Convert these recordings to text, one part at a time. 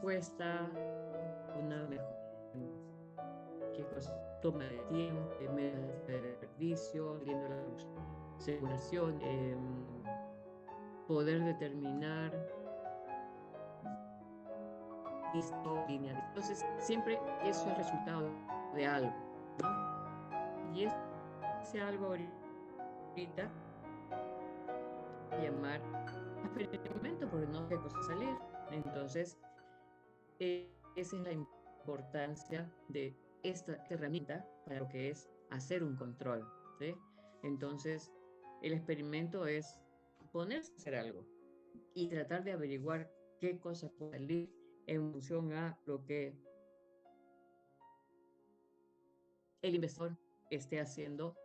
respuesta, una mejor, qué cosa toma de tiempo, menos de desperdicio, viendo la simulación, poder determinar línea. Entonces, siempre eso es resultado de algo, ¿no? Y ese algo ahorita llamar experimento porque no sé qué cosa salir. Entonces, esa es la importancia de esta herramienta para lo que es hacer un control, ¿sí? Entonces, el experimento es ponerse a hacer algo y tratar de averiguar qué cosa puede salir en función a lo que el investigador esté haciendo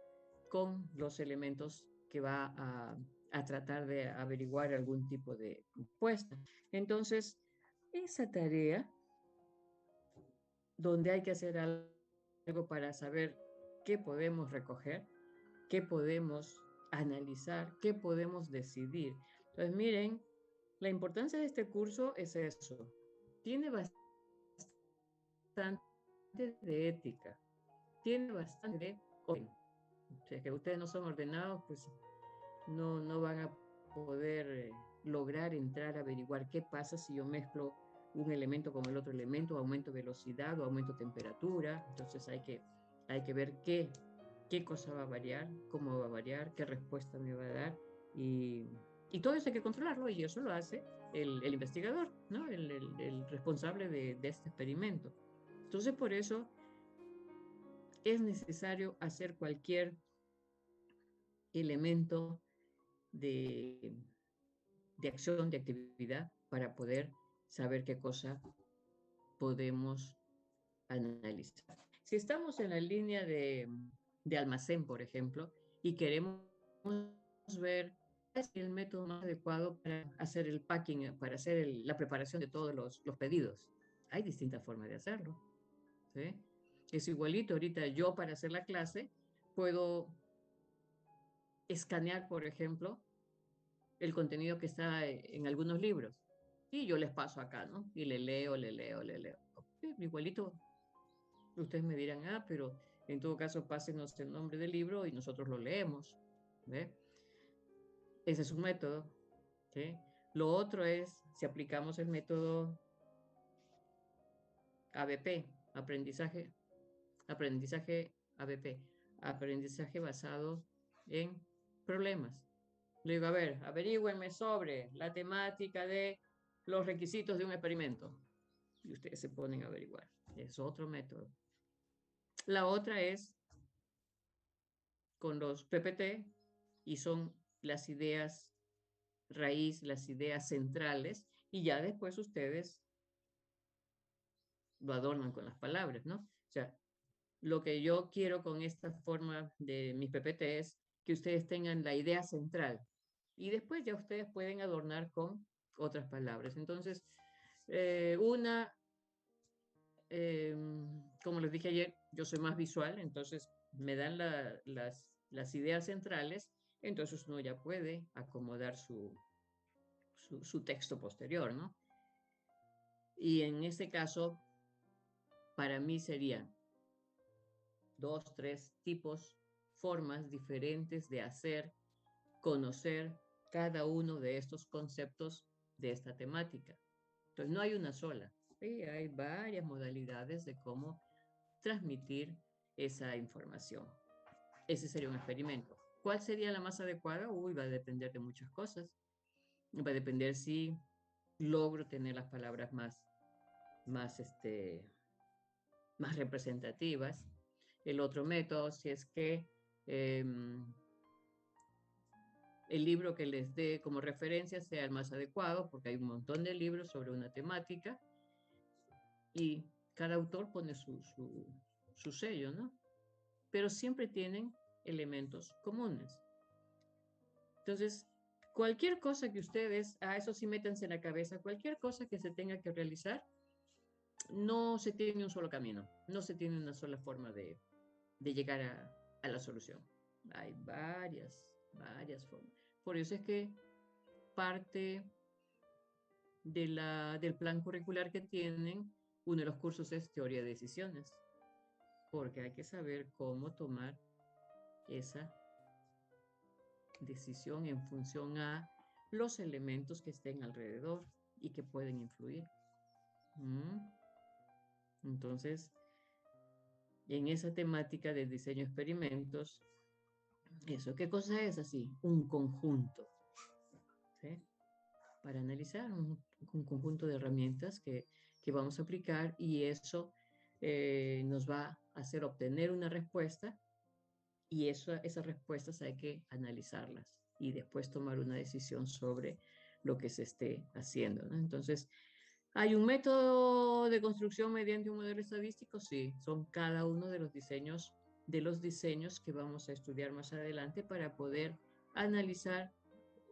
con los elementos que va a tratar de averiguar algún tipo de respuesta. Entonces, esa tarea donde hay que hacer algo para saber qué podemos recoger, qué podemos analizar, qué podemos decidir. Entonces, miren, la importancia de este curso es eso. Tiene bastante de ética, tiene bastante de orden. O sea, que ustedes no son ordenados, pues no van a poder lograr entrar a averiguar qué pasa si yo mezclo un elemento con el otro elemento, aumento velocidad o aumento temperatura. Entonces hay que ver qué cosa va a variar, cómo va a variar, qué respuesta me va a dar. Y todo eso hay que controlarlo y eso lo hace el investigador, ¿no? El responsable de este experimento. Entonces por eso es necesario hacer cualquier elemento de, de acción, de actividad, para poder saber qué cosa podemos analizar. Si estamos en la línea de almacén, por ejemplo, y queremos ver cuál es el método más adecuado para hacer el packing, para hacer la preparación de todos los pedidos, hay distintas formas de hacerlo, ¿sí? Es igualito, ahorita yo para hacer la clase puedo escanear, por ejemplo, el contenido que está en algunos libros. Y yo les paso acá, ¿no? Y le leo, le leo, le leo. Sí, igualito, ustedes me dirán, ah, pero en todo caso pásenos el nombre del libro y nosotros lo leemos. ¿Ve? Ese es un método. ¿Sí? Lo otro es, si aplicamos el método ABP, aprendizaje ABP, aprendizaje basado en problemas. Le digo, a ver, averígüenme sobre la temática de los requisitos de un experimento. Y ustedes se ponen a averiguar. Es otro método. La otra es con los PPT y son las ideas raíz, las ideas centrales, y ya después ustedes lo adornan con las palabras, ¿no? O sea, lo que yo quiero con esta forma de mis PPT es que ustedes tengan la idea central y después ya ustedes pueden adornar con otras palabras. Entonces, una, eh, como les dije ayer, yo soy más visual, entonces me dan las ideas centrales, entonces uno ya puede acomodar su texto posterior, ¿no? Y en este caso, para mí serían dos, tres tipos, formas diferentes de hacer, conocer cada uno de estos conceptos de esta temática. Entonces, no hay una sola, ¿sí? Hay varias modalidades de cómo transmitir esa información. Ese sería un experimento. ¿Cuál sería la más adecuada? Uy, va a depender de muchas cosas. Va a depender si logro tener las palabras más, más representativas. El otro método, si es que eh, el libro que les dé como referencia sea el más adecuado, porque hay un montón de libros sobre una temática y cada autor pone su sello, ¿no? Pero siempre tienen elementos comunes. Entonces, cualquier cosa que ustedes, eso sí métanse en la cabeza, cualquier cosa que se tenga que realizar, no se tiene un solo camino, no se tiene una sola forma de llegar a la solución. Hay varias formas. Por eso es que parte del plan curricular que tienen, uno de los cursos es teoría de decisiones, porque hay que saber cómo tomar esa decisión en función a los elementos que estén alrededor y que pueden influir. Entonces, en esa temática de diseño de experimentos, ¿eso qué cosa es así? Un conjunto, ¿sí? Para analizar un conjunto de herramientas que vamos a aplicar y eso nos va a hacer obtener una respuesta y esas respuestas hay que analizarlas y después tomar una decisión sobre lo que se esté haciendo, ¿no? Entonces, ¿hay un método de construcción mediante un modelo estadístico? Sí, son cada uno de los diseños que vamos a estudiar más adelante para poder analizar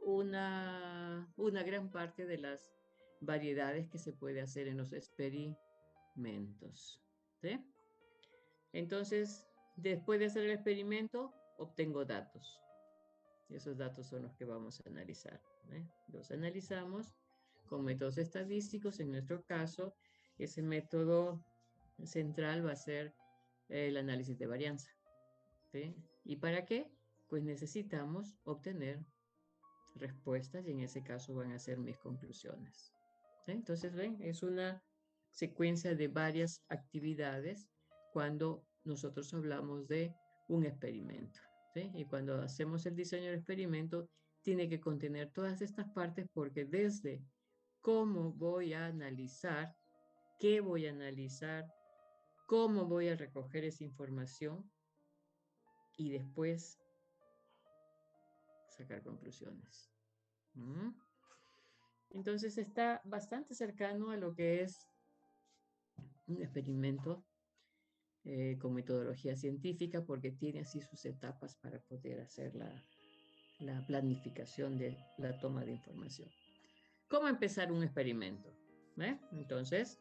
una gran parte de las variedades que se puede hacer en los experimentos, ¿sí? Entonces, después de hacer el experimento, obtengo datos. Y esos datos son los que vamos a analizar, ¿eh? Los analizamos con métodos estadísticos. En nuestro caso, ese método central va a ser el análisis de varianza, ¿sí? ¿Y para qué? Pues necesitamos obtener respuestas y en ese caso van a ser mis conclusiones, ¿sí? Entonces, ven, es una secuencia de varias actividades cuando nosotros hablamos de un experimento, ¿sí? Y cuando hacemos el diseño del experimento, tiene que contener todas estas partes porque desde cómo voy a analizar, qué voy a analizar, cómo voy a recoger esa información y después sacar conclusiones. Entonces está bastante cercano a lo que es un experimento con metodología científica porque tiene así sus etapas para poder hacer la planificación de la toma de información. ¿Cómo empezar un experimento? Entonces,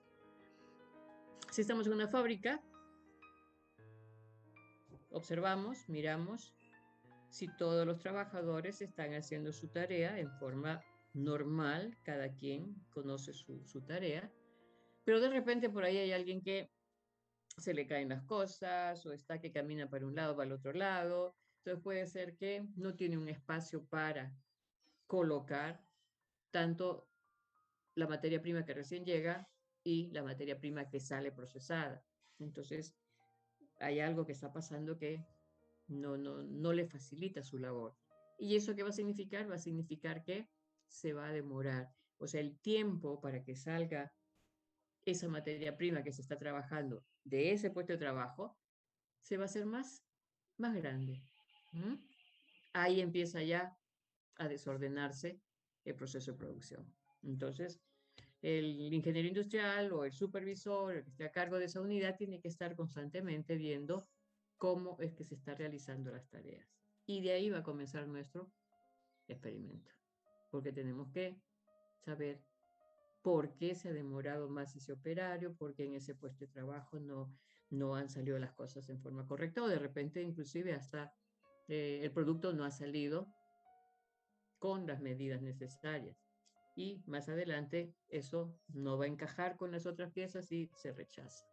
si estamos en una fábrica, observamos, miramos si todos los trabajadores están haciendo su tarea en forma normal, cada quien conoce su tarea, pero de repente por ahí hay alguien que se le caen las cosas o está que camina para un lado, para el otro lado. Entonces puede ser que no tiene un espacio para colocar tanto la materia prima que recién llega y la materia prima que sale procesada. Entonces hay algo que está pasando que no le facilita su labor. ¿Y eso qué va a significar? Va a significar que se va a demorar. O sea, el tiempo para que salga esa materia prima que se está trabajando de ese puesto de trabajo se va a hacer más grande. Ahí empieza ya a desordenarse el proceso de producción. Entonces, el ingeniero industrial o el supervisor, el que esté a cargo de esa unidad, tiene que estar constantemente viendo cómo es que se están realizando las tareas. Y de ahí va a comenzar nuestro experimento, porque tenemos que saber por qué se ha demorado más ese operario, por qué en ese puesto de trabajo no han salido las cosas en forma correcta, o de repente inclusive hasta el producto no ha salido con las medidas necesarias. Y más adelante eso no va a encajar con las otras piezas y se rechaza.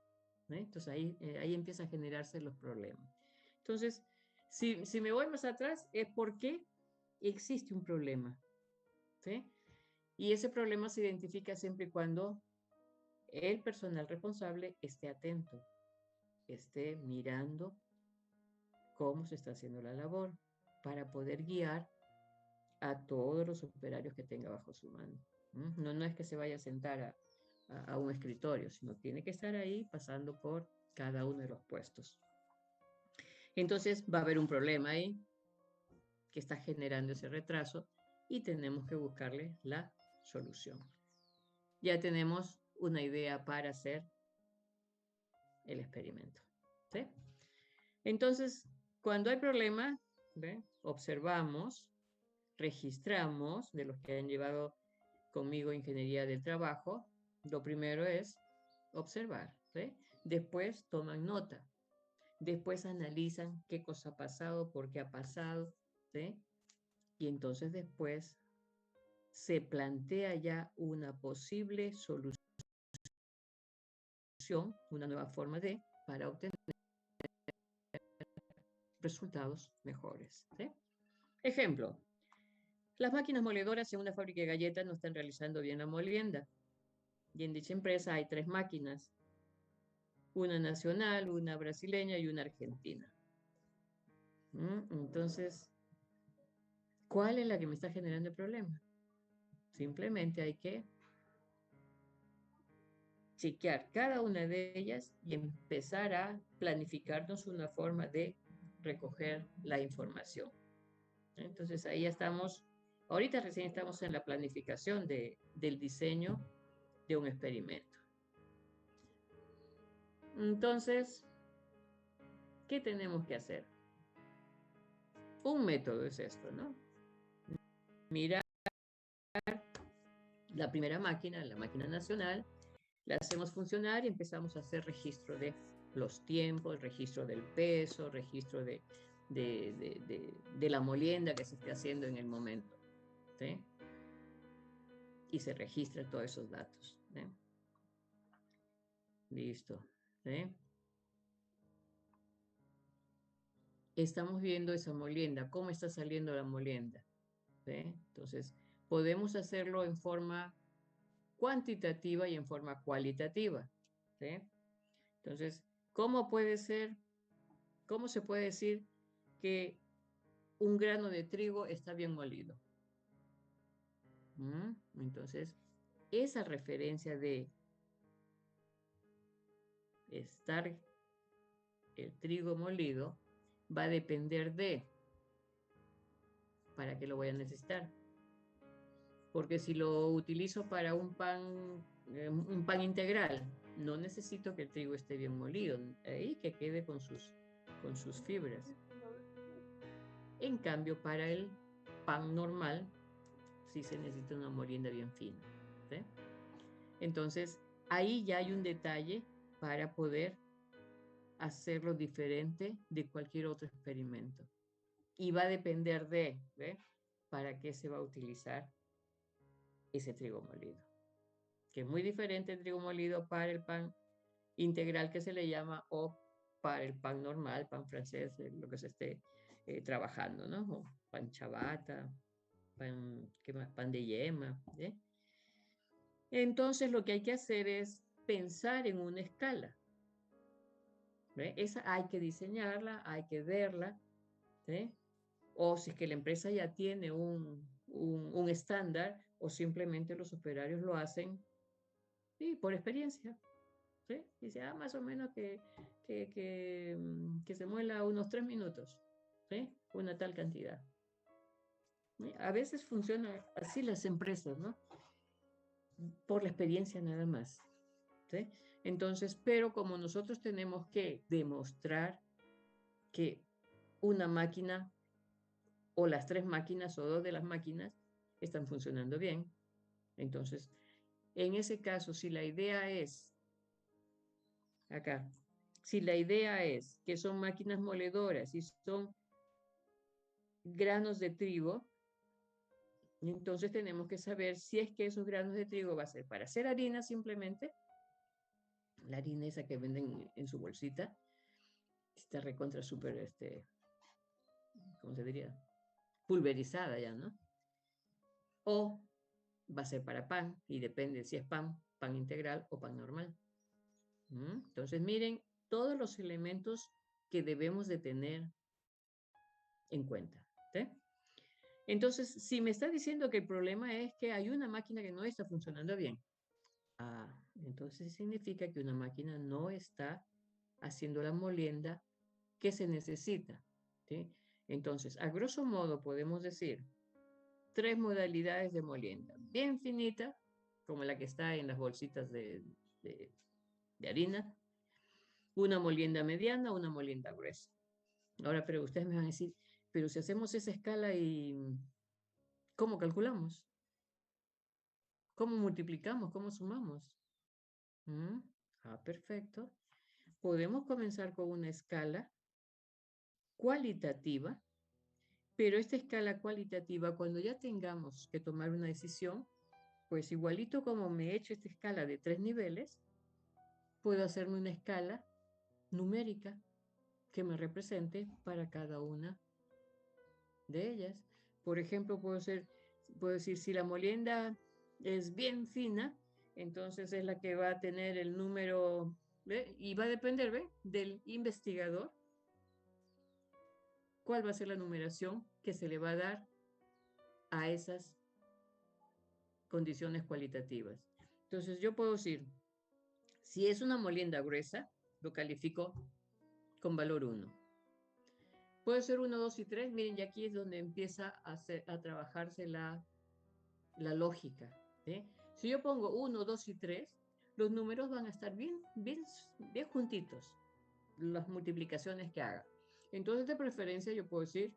Entonces ahí empiezan a generarse los problemas. Entonces, si me voy más atrás, es porque existe un problema, ¿sí? Y ese problema se identifica siempre y cuando el personal responsable esté atento, esté mirando cómo se está haciendo la labor para poder guiar a todos los operarios que tenga bajo su mano. No es que se vaya a sentar a un escritorio, sino tiene que estar ahí pasando por cada uno de los puestos. Entonces va a haber un problema ahí que está generando ese retraso y tenemos que buscarle la solución. Ya tenemos una idea para hacer el experimento, ¿sí? Entonces, cuando hay problema, observamos, registramos de los que han llevado conmigo ingeniería del trabajo. Lo primero es observar, ¿sí? Después toman nota, después analizan qué cosa ha pasado, por qué ha pasado, ¿sí? Y entonces después se plantea ya una posible solución, una nueva forma para obtener resultados mejores. ¿Sí? Ejemplo, las máquinas moledoras en una fábrica de galletas no están realizando bien la molienda. Y en dicha empresa hay 3 máquinas, una nacional, una brasileña y una argentina. Entonces, ¿cuál es la que me está generando el problema? Simplemente hay que chequear cada una de ellas y empezar a planificarnos una forma de recoger la información. Entonces ahí estamos, ahorita recién estamos en la planificación del diseño de un experimento. Entonces, ¿qué tenemos que hacer? Un método es esto, ¿no? Mirar la primera máquina, la máquina nacional, la hacemos funcionar y empezamos a hacer registro de los tiempos, registro del peso, registro de la molienda que se esté haciendo en el momento. ¿Sí? Y se registra todos esos datos. ¿Sí? Listo. ¿Sí? Estamos viendo esa molienda, cómo está saliendo la molienda. ¿Sí? Entonces, podemos hacerlo en forma cuantitativa y en forma cualitativa. ¿Sí? Entonces, ¿cómo se puede decir que un grano de trigo está bien molido? Entonces, esa referencia de estar el trigo molido va a depender ¿para qué lo voy a necesitar? Porque si lo utilizo para un pan integral, no necesito que el trigo esté bien molido, ahí que quede con sus fibras. En cambio, para el pan normal, sí se necesita una molienda bien fina. ¿Sí? Entonces, ahí ya hay un detalle para poder hacerlo diferente de cualquier otro experimento. Y va a depender para qué se va a utilizar ese trigo molido. Que es muy diferente el trigo molido para el pan integral que se le llama o para el pan normal, pan francés, lo que se esté trabajando, ¿no? O pan ciabatta, pan de yema. Entonces lo que hay que hacer es pensar en una escala. Esa hay que diseñarla, hay que verla. ¿Sí? O si es que la empresa ya tiene un estándar o simplemente los operarios lo hacen por experiencia. ¿Sí? Dice, más o menos que se muela unos 3 minutos. ¿Sí? Una tal cantidad. ¿Sí? A veces funciona así las empresas, ¿no? Por la experiencia nada más. ¿Sí? Entonces, pero como nosotros tenemos que demostrar que una máquina o las 3 máquinas o 2 de las máquinas están funcionando bien, entonces, en ese caso, si la idea es, acá, si la idea es que son máquinas moledoras y son granos de trigo, entonces tenemos que saber si es que esos granos de trigo va a ser para hacer harina simplemente, la harina esa que venden en su bolsita, está recontra súper, ¿cómo se diría? Pulverizada ya, ¿no? O va a ser para pan y depende si es pan integral o pan normal. Entonces miren todos los elementos que debemos de tener en cuenta. ¿Sí? Entonces, si me está diciendo que el problema es que hay una máquina que no está funcionando bien, entonces significa que una máquina no está haciendo la molienda que se necesita. ¿Sí? Entonces, a grosso modo podemos decir 3 modalidades de molienda. Bien finita, como la que está en las bolsitas de harina, una molienda mediana, una molienda gruesa. Ahora, pero ustedes me van a decir, pero si hacemos esa escala y ¿cómo calculamos? ¿Cómo multiplicamos? ¿Cómo sumamos? Perfecto. Podemos comenzar con una escala cualitativa Pero esta escala cualitativa, cuando ya tengamos que tomar una decisión, pues igualito como me he hecho esta escala de 3 niveles, puedo hacerme una escala numérica que me represente para cada una de ellas. Por ejemplo, puedo decir, si la molienda es bien fina, entonces es la que va a tener el número, ¿ve? Y va a depender, ¿ve? Del investigador, cuál va a ser la numeración que se le va a dar a esas condiciones cualitativas. Entonces yo puedo decir, si es una molienda gruesa, lo califico con valor 1. Puede ser 1, 2 y 3. Miren, y aquí es donde empieza a trabajarse la lógica. ¿Sí? Si yo pongo 1, 2 y 3, los números van a estar bien juntitos, las multiplicaciones que haga. Entonces, de preferencia, yo puedo decir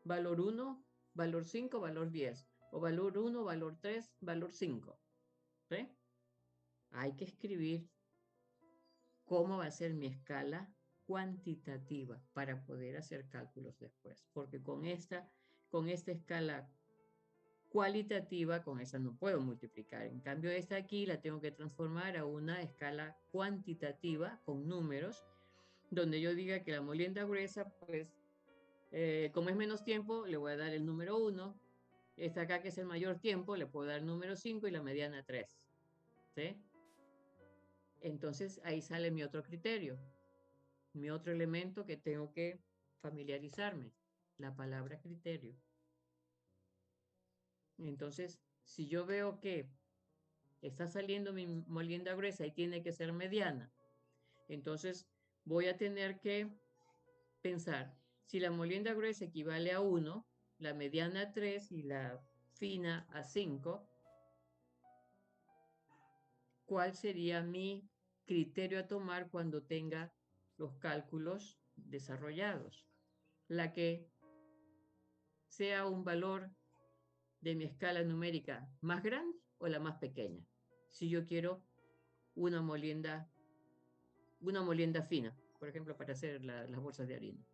valor 1, valor 5, valor 10, o valor 1, valor 3, valor 5. ¿Sí? Hay que escribir cómo va a ser mi escala cuantitativa para poder hacer cálculos después, porque con esta escala cualitativa, con esa no puedo multiplicar. En cambio, esta aquí la tengo que transformar a una escala cuantitativa con números, donde yo diga que la molienda gruesa, pues, como es menos tiempo, le voy a dar el número 1. Esta acá, que es el mayor tiempo, le puedo dar el número 5 y la mediana 3. ¿Sí? Entonces, ahí sale mi otro criterio, mi otro elemento que tengo que familiarizarme, la palabra criterio. Entonces, si yo veo que está saliendo mi molienda gruesa y tiene que ser mediana, entonces voy a tener que pensar, si la molienda gruesa equivale a 1, la mediana a 3 y la fina a 5, ¿cuál sería mi criterio a tomar cuando tenga los cálculos desarrollados? La que sea un valor de mi escala numérica más grande o la más pequeña, si yo quiero una molienda fina, por ejemplo, para hacer las bolsas de harina.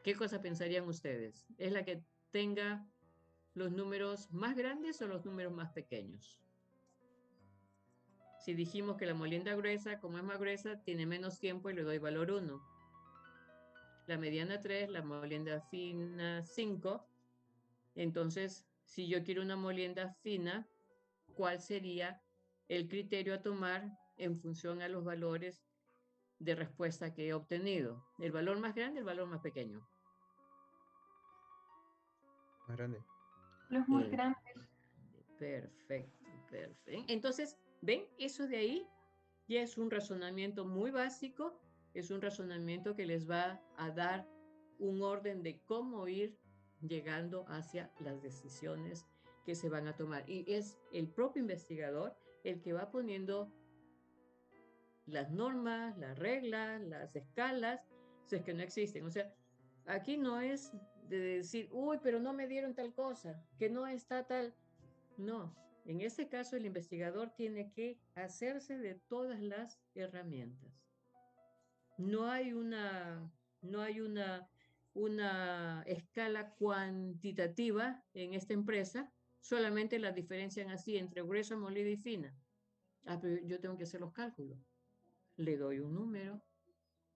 ¿Qué cosa pensarían ustedes? ¿Es la que tenga los números más grandes o los números más pequeños? Si dijimos que la molienda gruesa, como es más gruesa, tiene menos tiempo y le doy valor 1. La mediana 3, la molienda fina 5. Entonces, si yo quiero una molienda fina, ¿cuál sería el criterio a tomar en función a los valores de respuesta que he obtenido? ¿El valor más grande o el valor más pequeño? Más grande. Los más grandes. Perfecto, perfecto. Entonces, ¿ven? Eso de ahí ya es un razonamiento muy básico, es un razonamiento que les va a dar un orden de cómo ir llegando hacia las decisiones que se van a tomar. Y es el propio investigador el que va poniendo las normas, las reglas, las escalas, si es que no existen. O sea, aquí no es de decir, uy, pero no me dieron tal cosa, que no está tal. No, en este caso el investigador tiene que hacerse de todas las herramientas. No hay una escala cuantitativa en esta empresa, solamente la diferencian así entre gruesa, molida y fina. Ah, pero yo tengo que hacer los cálculos. Le doy un número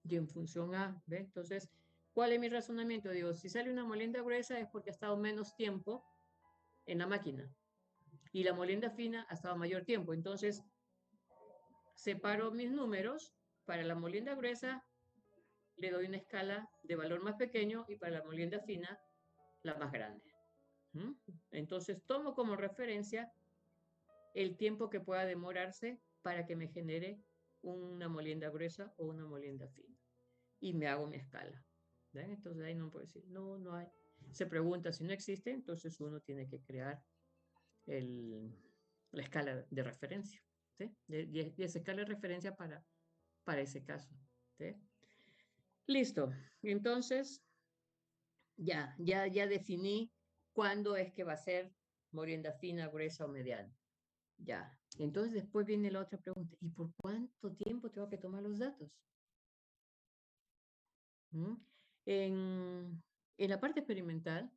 y en función a, ¿ve? Entonces, ¿cuál es mi razonamiento? Digo, si sale una molienda gruesa es porque ha estado menos tiempo en la máquina y la molienda fina ha estado mayor tiempo. Entonces, separo mis números. Para la molienda gruesa le doy una escala de valor más pequeño y para la molienda fina la más grande. Entonces, tomo como referencia el tiempo que pueda demorarse para que me genere una molienda gruesa o una molienda fina. Y me hago mi escala. ¿Ven? Entonces ahí no puedo decir, no, no hay. Se pregunta si no existe, entonces uno tiene que crear la escala de referencia. ¿Sí? Y esa escala de referencia para ese caso. ¿Sí? Listo. Entonces, ya definí cuándo es que va a ser molienda fina, gruesa o mediana. Ya. Entonces después viene la otra pregunta. ¿Y por cuánto tiempo tengo que tomar los datos? ¿Mm? En la parte experimental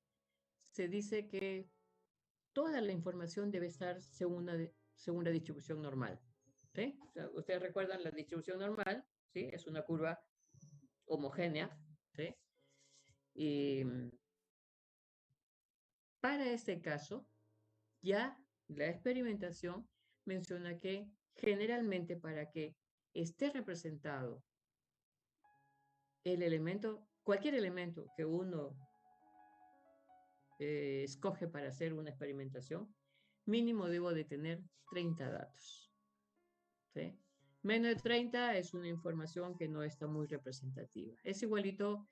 se dice que toda la información debe estar según la distribución normal. ¿Sí? O sea, ustedes recuerdan la distribución normal, ¿sí? Es una curva homogénea, ¿sí? Y para este caso, ya la experimentación menciona que generalmente para que esté representado el elemento, cualquier elemento que uno escoge para hacer una experimentación, mínimo debo de tener 30 datos. ¿Sí? Menos de 30 es una información que no está muy representativa. Es igualito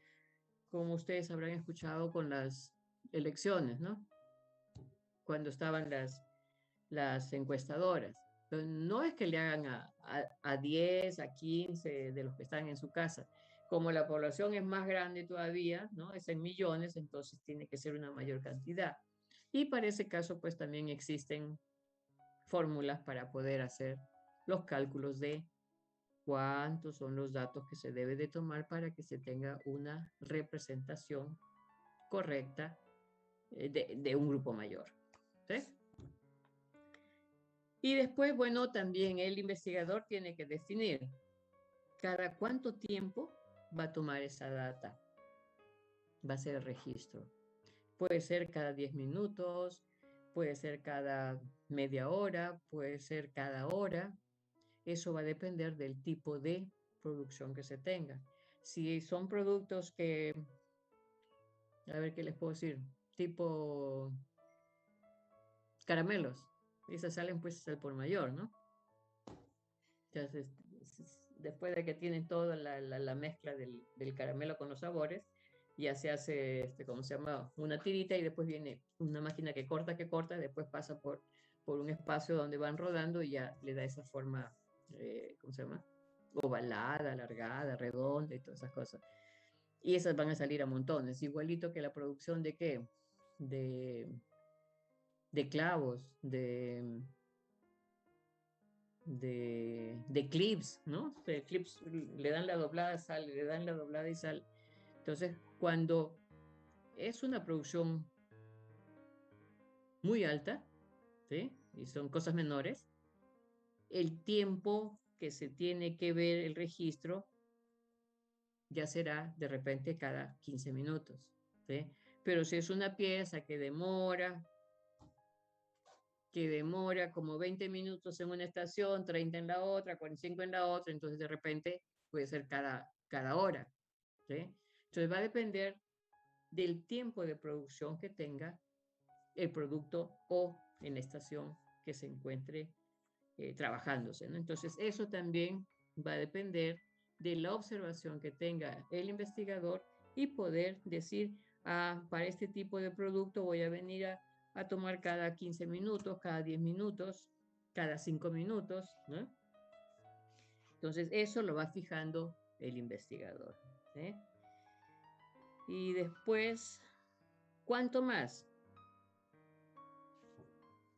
como ustedes habrán escuchado con las elecciones, ¿no? Cuando estaban las encuestadoras. Entonces, no es que le hagan a 10, a 15 de los que están en su casa. Como la población es más grande todavía, ¿no? Es en millones, entonces tiene que ser una mayor cantidad. Y para ese caso, pues también existen fórmulas para poder hacer los cálculos de cuántos son los datos que se debe de tomar para que se tenga una representación correcta de un grupo mayor. ¿Sí? Y después, bueno, también el investigador tiene que definir cada cuánto tiempo va a tomar esa data, va a ser el registro. Puede ser cada 10 minutos, puede ser cada media hora, puede ser cada hora. Eso va a depender del tipo de producción que se tenga. Si son productos que, a ver qué les puedo decir, tipo caramelos, esas salen pues al por mayor, ¿no? Entonces, después de que tienen toda la mezcla del caramelo con los sabores, ya se hace, ¿cómo se llama? Una tirita y después viene una máquina que corta, después pasa por un espacio donde van rodando y ya le da esa forma, ¿cómo se llama? Ovalada, alargada, redonda y todas esas cosas. Y esas van a salir a montones, igualito que la producción de qué? De, de clavos, de clips, ¿no? De clips le dan la doblada, sale, le dan la doblada y sale. Entonces, cuando es una producción muy alta, ¿sí? Y son cosas menores, el tiempo que se tiene que ver el registro ya será de repente cada 15 minutos, ¿sí? Pero si es una pieza que demora como 20 minutos en una estación, 30 en la otra, 45 en la otra, entonces de repente puede ser cada hora, ¿sí? Entonces va a depender del tiempo de producción que tenga el producto o en la estación que se encuentre trabajándose, ¿no? Entonces eso también va a depender de la observación que tenga el investigador y poder decir, para este tipo de producto voy a venir a tomar cada 15 minutos, cada 10 minutos, cada 5 minutos, ¿no? Entonces eso lo va fijando el investigador, ¿sí? Y después, ¿cuánto más?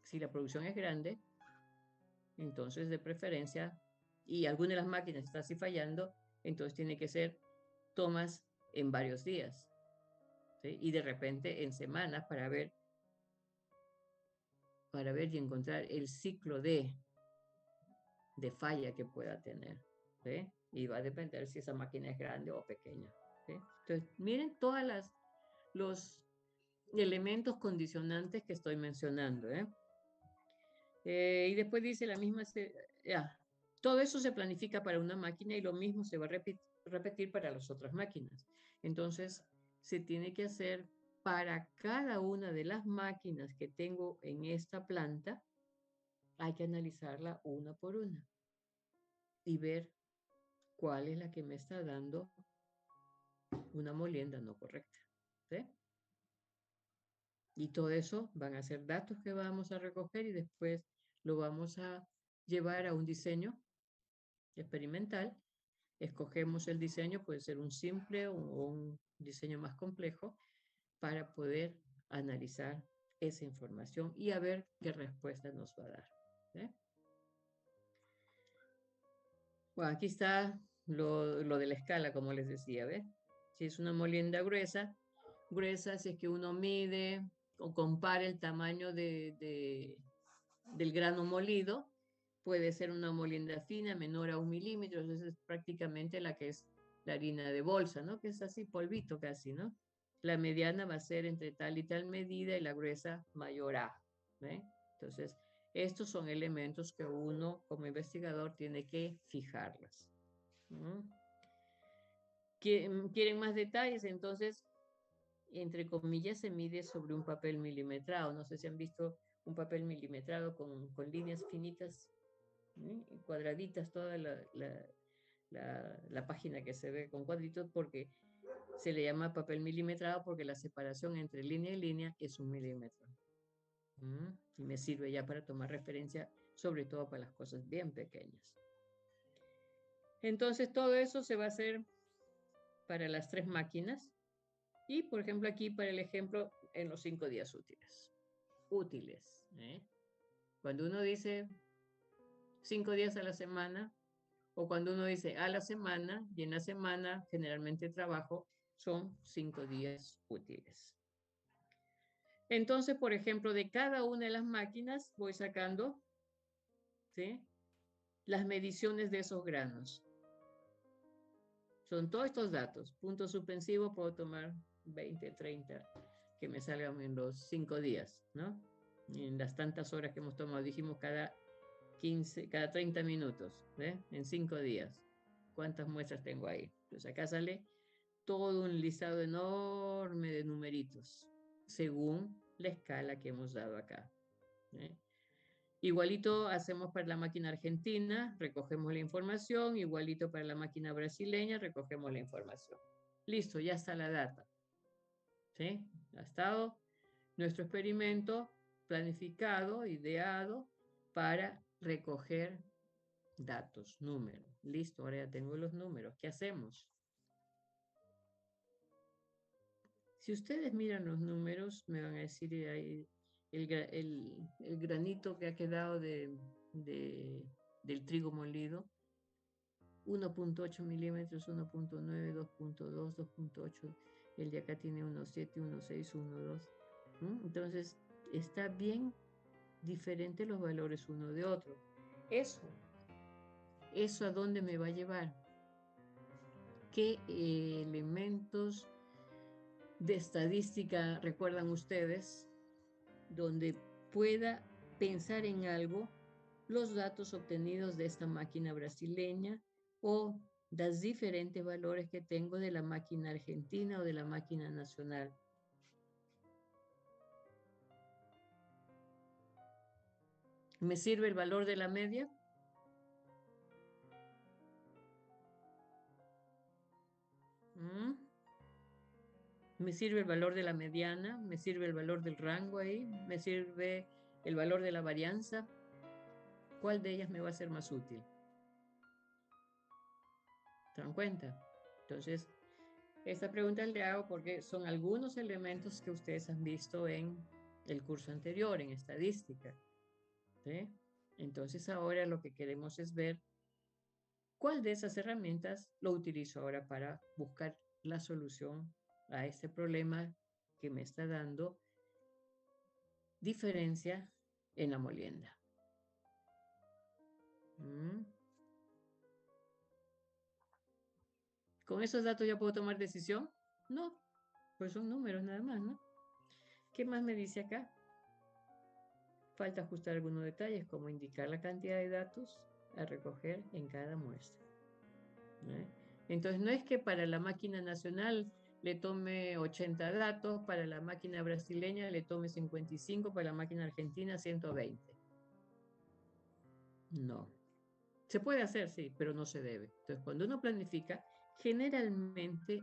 Si la producción es grande, entonces de preferencia, y alguna de las máquinas está así fallando, entonces tiene que ser tomas en varios días, ¿sí? Y de repente en semanas para ver y encontrar el ciclo de falla que pueda tener, ¿sí? Y va a depender si esa máquina es grande o pequeña, ¿sí? Entonces, miren los elementos condicionantes que estoy mencionando, ¿eh? Y después dice la misma, todo eso se planifica para una máquina y lo mismo se va a repetir para las otras máquinas. Entonces, se tiene que hacer para cada una de las máquinas que tengo en esta planta, hay que analizarla una por una y ver cuál es la que me está dando una molienda no correcta, ¿sí? Y todo eso van a ser datos que vamos a recoger y después lo vamos a llevar a un diseño experimental. Escogemos el diseño, puede ser un simple o un diseño más complejo, para poder analizar esa información y a ver qué respuesta nos va a dar, ¿eh? Bueno, aquí está lo de la escala, como les decía, ¿ves? Si es una molienda gruesa, si es que uno mide o compara el tamaño del grano molido, puede ser una molienda fina, menor a 1 milímetro, entonces es prácticamente la que es la harina de bolsa, ¿no? Que es así, polvito casi, ¿no? La mediana va a ser entre tal y tal medida y la gruesa mayor a, ¿ve? Entonces, estos son elementos que uno como investigador tiene que fijarlas. ¿Quieren más detalles? Entonces, entre comillas, se mide sobre un papel milimetrado. No sé si han visto un papel milimetrado con líneas finitas, cuadraditas, toda la página que se ve con cuadritos, porque se le llama papel milimetrado porque la separación entre línea y línea es 1 milímetro. Y me sirve ya para tomar referencia, sobre todo para las cosas bien pequeñas. Entonces, todo eso se va a hacer para las 3 máquinas. Y, por ejemplo, aquí para el ejemplo, en los 5 días útiles. Cuando uno dice 5 días a la semana, o cuando uno dice a la semana, y en la semana generalmente trabajo, son 5 días útiles. Entonces, por ejemplo, de cada una de las máquinas voy sacando, ¿sí?, las mediciones de esos granos. Son todos estos datos. Punto suspensivo, puedo tomar 20, 30, que me salgan en los 5 días, ¿no? En las tantas horas que hemos tomado, dijimos cada 30 minutos, ¿eh? En 5 días. ¿Cuántas muestras tengo ahí? Pues acá sale todo un listado enorme de numeritos, según la escala que hemos dado acá, ¿eh? Igualito hacemos para la máquina argentina, recogemos la información, igualito para la máquina brasileña, recogemos la información. Listo, ya está la data, ¿sí? Ha estado nuestro experimento planificado, ideado para recoger datos, números. Listo, ahora ya tengo los números. ¿Qué hacemos? Si ustedes miran los números, me van a decir ahí el granito que ha quedado del trigo molido. 1.8 milímetros, 1.9, 2.2, 2.8. El de acá tiene 1.7, 1.6, 1.2. Entonces, está bien diferente los valores uno de otro. ¿Eso a dónde me va a llevar? ¿Qué elementos de estadística recuerdan ustedes donde pueda pensar en algo los datos obtenidos de esta máquina brasileña o los diferentes valores que tengo de la máquina argentina o de la máquina nacional? ¿Me sirve el valor de la media? ¿Me sirve el valor de la mediana? ¿Me sirve el valor del rango ahí? ¿Me sirve el valor de la varianza? ¿Cuál de ellas me va a ser más útil? ¿Se dan cuenta? Entonces, esta pregunta le hago porque son algunos elementos que ustedes han visto en el curso anterior, en estadística, ¿sí? Entonces, ahora lo que queremos es ver cuál de esas herramientas lo utilizo ahora para buscar la solución a este problema que me está dando diferencia en la molienda. ¿Con esos datos ya puedo tomar decisión? No, pues son números nada más, ¿no? ¿Qué más me dice acá? Falta ajustar algunos detalles, como indicar la cantidad de datos a recoger en cada muestra, ¿eh? Entonces, no es que para la máquina nacional le tome 80 datos, para la máquina brasileña le tome 55, para la máquina argentina 120. No. Se puede hacer, sí, pero no se debe. Entonces, cuando uno planifica, generalmente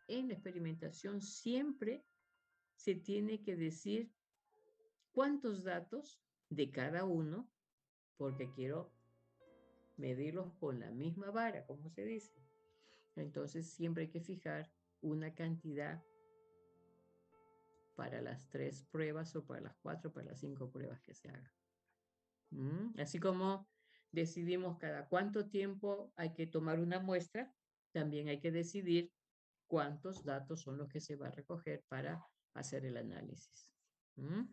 en la experimentación siempre se tiene que decir cuántos datos de cada uno, porque quiero medirlos con la misma vara, como se dice. Entonces, siempre hay que fijar una cantidad para las 3 pruebas o para las 4, para las 5 pruebas que se hagan. Así como decidimos cada cuánto tiempo hay que tomar una muestra, también hay que decidir cuántos datos son los que se va a recoger para hacer el análisis. ¿Mm?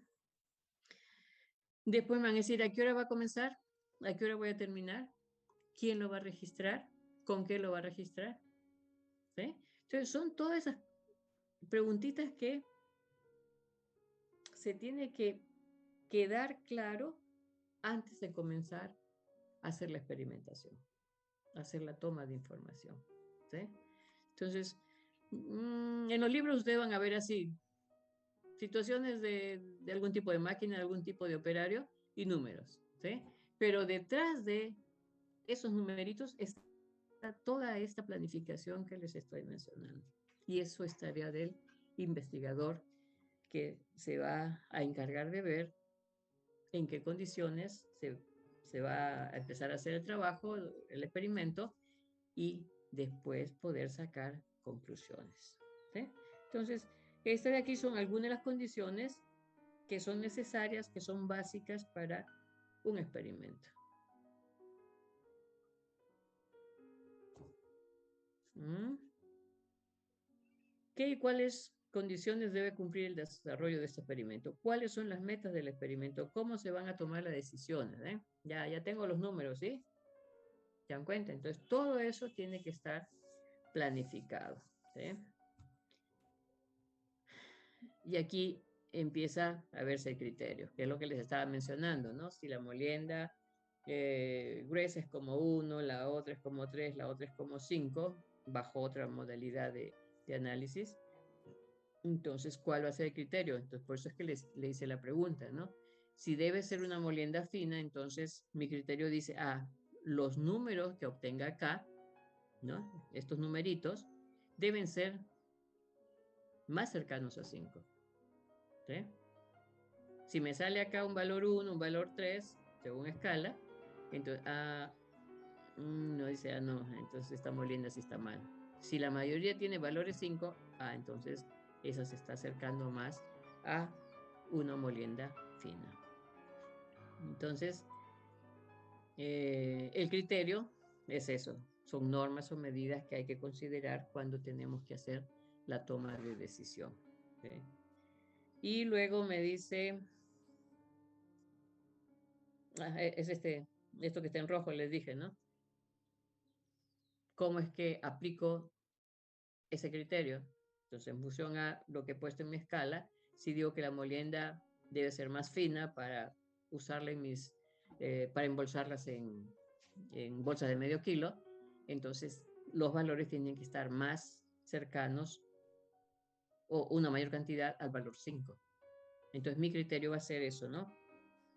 Después me van a decir, ¿a qué hora va a comenzar? ¿A qué hora voy a terminar? ¿Quién lo va a registrar? ¿Con qué lo va a registrar? ¿Sí? Entonces, son todas esas preguntitas que se tiene que quedar claro antes de comenzar a hacer la experimentación, a hacer la toma de información. ¿Sí? Entonces, en los libros ustedes van a ver así, situaciones de algún tipo de máquina, de algún tipo de operario y números. ¿Sí? Pero detrás de esos numeritos está toda esta planificación que les estoy mencionando. Y eso es tarea del investigador que se va a encargar de ver en qué condiciones se va a empezar a hacer el trabajo, el experimento, y después poder sacar conclusiones. ¿Sí? Entonces, estas de aquí son algunas de las condiciones que son necesarias, que son básicas para un experimento. ¿Qué y cuáles condiciones debe cumplir el desarrollo de este experimento? ¿Cuáles son las metas del experimento? ¿Cómo se van a tomar las decisiones? Ya tengo los números, ¿sí? ¿Se dan cuenta? Entonces, todo eso tiene que estar planificado. ¿Sí? Y aquí empieza a verse el criterio, que es lo que les estaba mencionando, ¿no? Si la molienda gruesa es como 1, la otra es como 3, la otra es como 5, bajo otra modalidad de análisis. Entonces, ¿cuál va a ser el criterio? Entonces, por eso es que le hice la pregunta, ¿no? Si debe ser una molienda fina, entonces mi criterio dice, los números que obtenga acá, ¿no? Estos numeritos deben ser más cercanos a 5. ¿Sí? Si me sale acá un valor 1, un valor 3, según escala, entonces, no dice, no, entonces esta molienda sí está mal. Si la mayoría tiene valores 5, entonces esa se está acercando más a una molienda fina. Entonces, el criterio es eso, son normas o medidas que hay que considerar cuando tenemos que hacer la toma de decisión. ¿Sí? Y luego me dice, es esto que está en rojo, les dije, ¿no? ¿Cómo es que aplico ese criterio? Entonces, en función a lo que he puesto en mi escala, si digo que la molienda debe ser más fina para usarla para embolsarlas en bolsas de medio kilo, entonces los valores tienen que estar más cercanos o una mayor cantidad al valor 5. Entonces mi criterio va a ser eso, ¿no?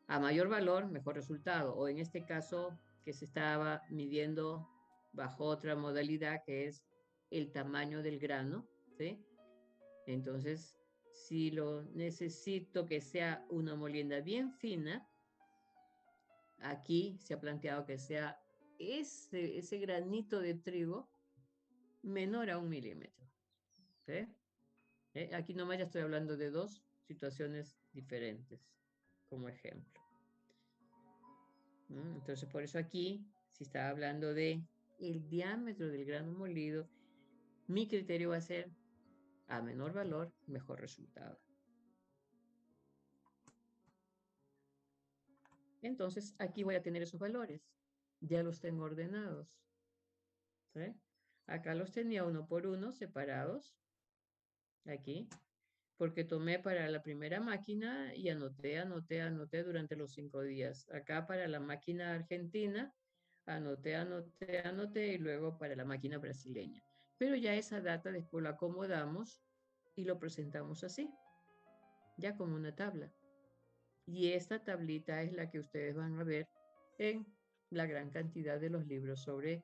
A mayor valor, mejor resultado. O en este caso que se estaba midiendo bajo otra modalidad que es el tamaño del grano, ¿sí? Entonces, si lo necesito que sea una molienda bien fina, aquí se ha planteado que sea ese granito de trigo menor a 1 milímetro. ¿Sí? Aquí nomás ya estoy hablando de dos situaciones diferentes, como ejemplo. Entonces, por eso aquí, si está hablando de el diámetro del grano molido, mi criterio va a ser a menor valor, mejor resultado. Entonces, aquí voy a tener esos valores. Ya los tengo ordenados. ¿Sí? Acá los tenía uno por uno, separados. Aquí. Porque tomé para la primera máquina y anoté durante los 5 días. Acá para la máquina argentina, anoté y luego para la máquina brasileña. Pero ya esa data después la acomodamos y lo presentamos así, ya como una tabla. Y esta tablita es la que ustedes van a ver en la gran cantidad de los libros sobre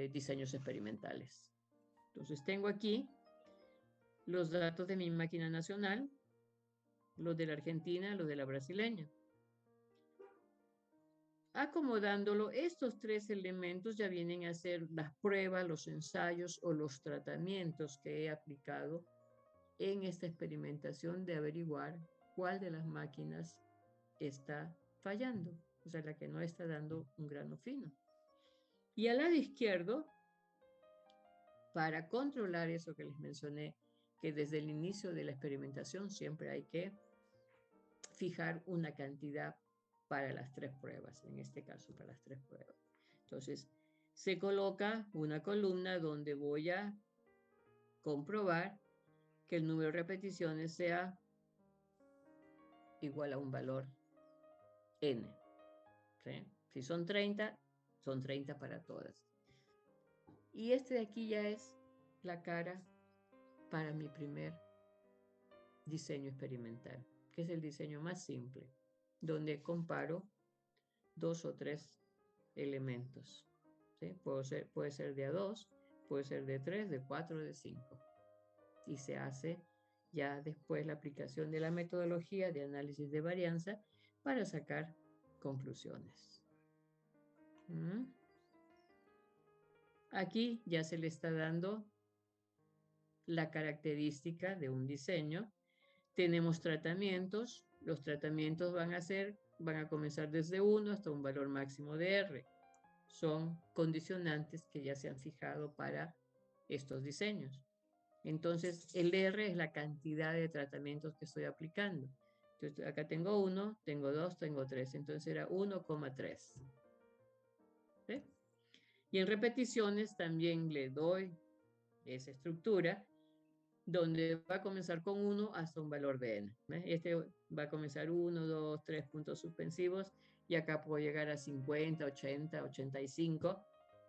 diseños experimentales. Entonces tengo aquí los datos de mi máquina nacional, los de la argentina, los de la brasileña. Acomodándolo, estos 3 elementos ya vienen a ser las pruebas, los ensayos o los tratamientos que he aplicado en esta experimentación de averiguar cuál de las máquinas está fallando, o sea, la que no está dando un grano fino. Y al lado izquierdo para controlar eso que les mencioné, que desde el inicio de la experimentación siempre hay que fijar una cantidad para las 3 pruebas, en este caso para las 3 pruebas. Entonces, se coloca una columna donde voy a comprobar que el número de repeticiones sea igual a un valor n. ¿Sí? Si son 30, son 30 para todas. Y este de aquí ya es la cara para mi primer diseño experimental, que es el diseño más simple, donde comparo 2 o 3 elementos. ¿Sí? Puede ser de a 2, puede ser de 3, de 4, de 5. Y se hace ya después la aplicación de la metodología de análisis de varianza para sacar conclusiones. Aquí ya se le está dando la característica de un diseño. Tenemos tratamientos. Los tratamientos van a comenzar desde 1 hasta un valor máximo de R. Son condicionantes que ya se han fijado para estos diseños. Entonces, el R es la cantidad de tratamientos que estoy aplicando. Entonces, acá tengo 1, tengo 2, tengo 3. Entonces era 1,3. ¿Sí? Y en repeticiones también le doy esa estructura donde va a comenzar con 1 hasta un valor de n. Este va a comenzar 1, 2, 3 puntos suspensivos y acá puedo llegar a 50, 80, 85.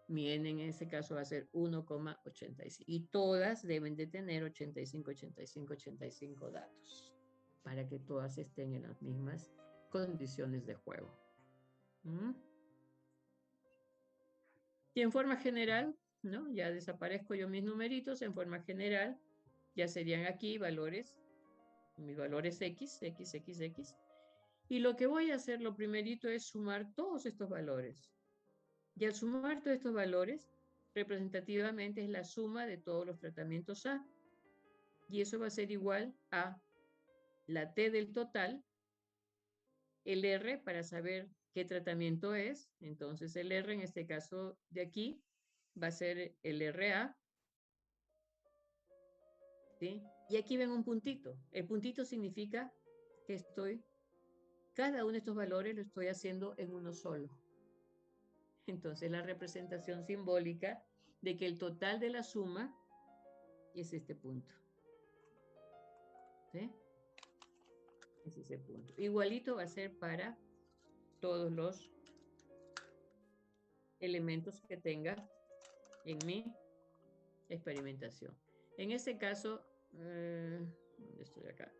Mi n en ese caso va a ser 1,85. Y todas deben de tener 85, 85, 85 datos para que todas estén en las mismas condiciones de juego. Y en forma general, ¿no? Ya desaparezco yo mis numeritos. En forma general, ya serían aquí valores, mis valores x, x, x, x. Y lo que voy a hacer, lo primerito, es sumar todos estos valores. Y al sumar todos estos valores, representativamente es la suma de todos los tratamientos A. Y eso va a ser igual a la T del total, el R para saber qué tratamiento es. Entonces el R en este caso de aquí va a ser el RA. ¿Sí? Y aquí ven un puntito. El puntito significa que cada uno de estos valores lo estoy haciendo en uno solo. Entonces la representación simbólica de que el total de la suma es este punto. ¿Sí? Es ese punto. Igualito va a ser para todos los elementos que tenga en mi experimentación. En este caso, ¿dónde estoy acá?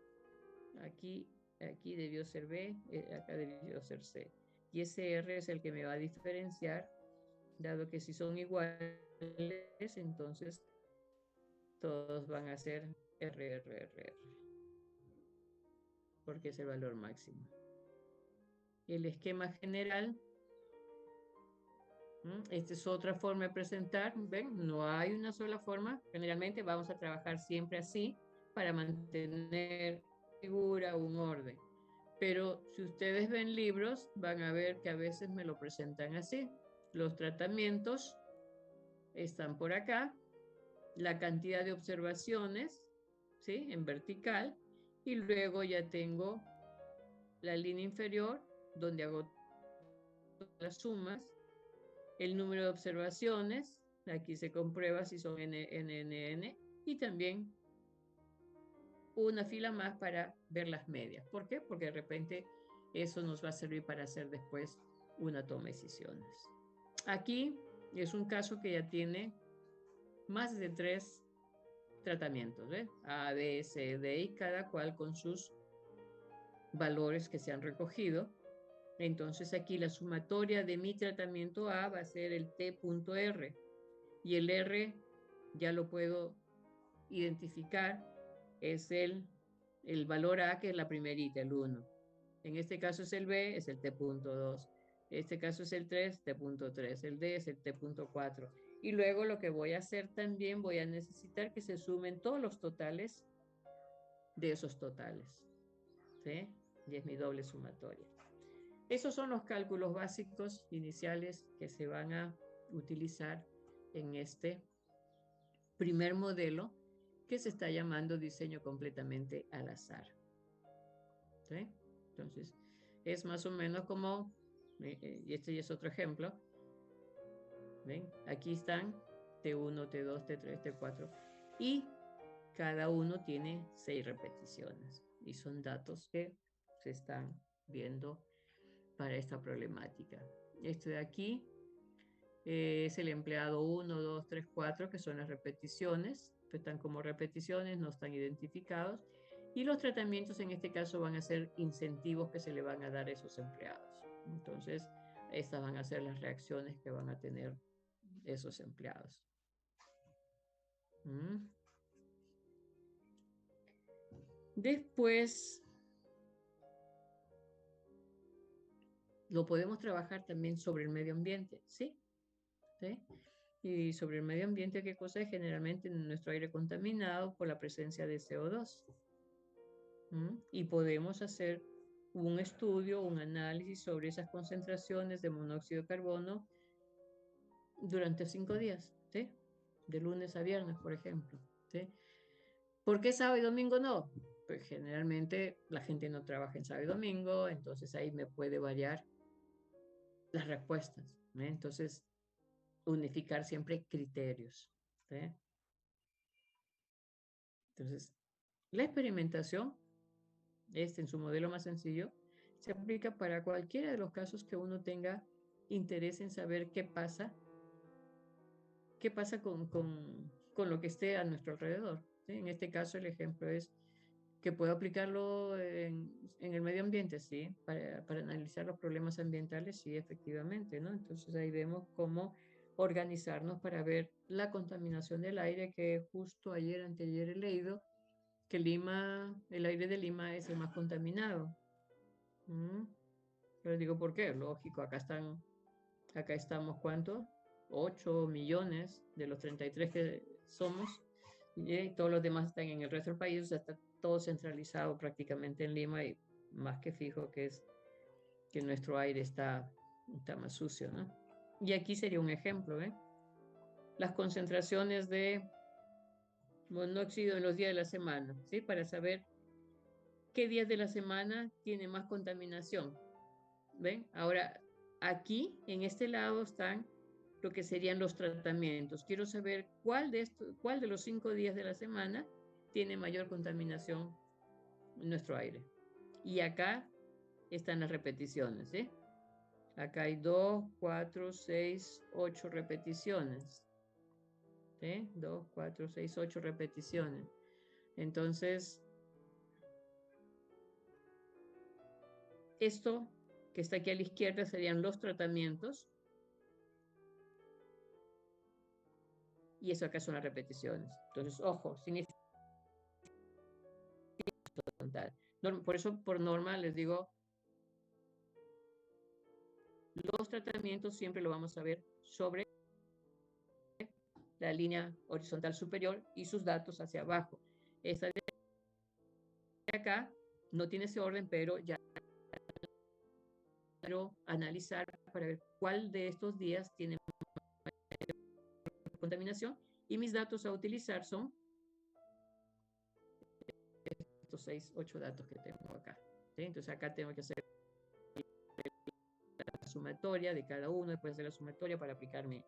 Aquí debió ser B, acá debió ser C. Y ese R es el que me va a diferenciar, dado que si son iguales, entonces todos van a ser R, porque es el valor máximo. El esquema general, esta es otra forma de presentar, ¿ven? No hay una sola forma, generalmente vamos a trabajar siempre así para mantener figura, un orden. Pero si ustedes ven libros, van a ver que a veces me lo presentan así. Los tratamientos están por acá, la cantidad de observaciones, ¿sí? En vertical, y luego ya tengo la línea inferior, donde hago las sumas, el número de observaciones, aquí se comprueba si son n, y también una fila más para ver las medias. ¿Por qué? Porque de repente eso nos va a servir para hacer después una toma de decisiones. Aquí es un caso que ya tiene más de 3 tratamientos, ¿ves? A, B, C, D, y cada cual con sus valores que se han recogido. Entonces aquí la sumatoria de mi tratamiento A va a ser el T.R, y el R ya lo puedo identificar, es el valor A, que es la primerita, el 1. En este caso es el B, es el T.2. Este caso es el 3, T.3. El D es el T.4. Y luego lo que voy a hacer también, voy a necesitar que se sumen todos los totales de esos totales. ¿Sí? Y es mi doble sumatoria. Esos son los cálculos básicos iniciales que se van a utilizar en este primer modelo que se está llamando diseño completamente al azar. ¿Sí? Entonces, es más o menos como, y este ya es otro ejemplo, ¿ven? Aquí están T1, T2, T3, T4, y cada uno tiene 6 repeticiones, y son datos que se están viendo para esta problemática. Este de aquí es el empleado 1, 2, 3, 4, que son las repeticiones, que están como repeticiones, no están identificados, y los tratamientos en este caso van a ser incentivos que se le van a dar a esos empleados. Entonces, estas van a ser las reacciones que van a tener esos empleados. Después, lo podemos trabajar también sobre el medio ambiente, ¿sí? ¿Sí? Y sobre el medio ambiente, ¿qué cosa es? Generalmente nuestro aire contaminado por la presencia de CO2. Y podemos hacer un estudio, un análisis sobre esas concentraciones de monóxido de carbono durante 5 días, ¿sí? De lunes a viernes, por ejemplo, ¿sí? ¿Por qué sábado y domingo no? Pues generalmente la gente no trabaja en sábado y domingo, entonces ahí me puede variar las respuestas, ¿sí? Entonces, unificar siempre criterios, ¿sí? Entonces, la experimentación, en su modelo más sencillo, se aplica para cualquiera de los casos que uno tenga interés en saber qué pasa con lo que esté a nuestro alrededor, ¿sí? En este caso, el ejemplo es que puedo aplicarlo en el medio ambiente, ¿sí? Para analizar los problemas ambientales, sí, efectivamente, ¿no? Entonces ahí vemos cómo organizarnos para ver la contaminación del aire, que justo ayer, anteayer he leído que Lima, el aire de Lima es el más contaminado. Pero digo, ¿por qué? Lógico, acá estamos, ¿cuántos? 8 millones de los 33 que somos, y todos los demás están en el resto del país, o sea, está todo centralizado prácticamente en Lima, y más que fijo que es que nuestro aire está más sucio, ¿no? Y aquí sería un ejemplo, ¿eh? Las concentraciones de monóxido en los días de la semana, ¿sí? Para saber qué días de la semana tiene más contaminación. ¿Ven? Ahora, aquí, en este lado, están lo que serían los tratamientos. Quiero saber cuál de los 5 días de la semana tiene mayor contaminación en nuestro aire. Y acá están las repeticiones, ¿sí? Acá hay 2, 4, 6, 8 repeticiones. ¿Sí? 2, 4, 6, 8 repeticiones. Entonces, esto que está aquí a la izquierda serían los tratamientos, y eso acá son las repeticiones. Entonces, ojo, significa horizontal. Por eso, por norma, les digo, los tratamientos siempre lo vamos a ver sobre la línea horizontal superior y sus datos hacia abajo. Esta de acá no tiene ese orden, pero ya quiero analizar para ver cuál de estos días tiene contaminación, y mis datos a utilizar son estos 6, 8 datos que tengo acá. ¿Sí? Entonces acá tengo que hacer la sumatoria de cada uno, después hacer la sumatoria para aplicarme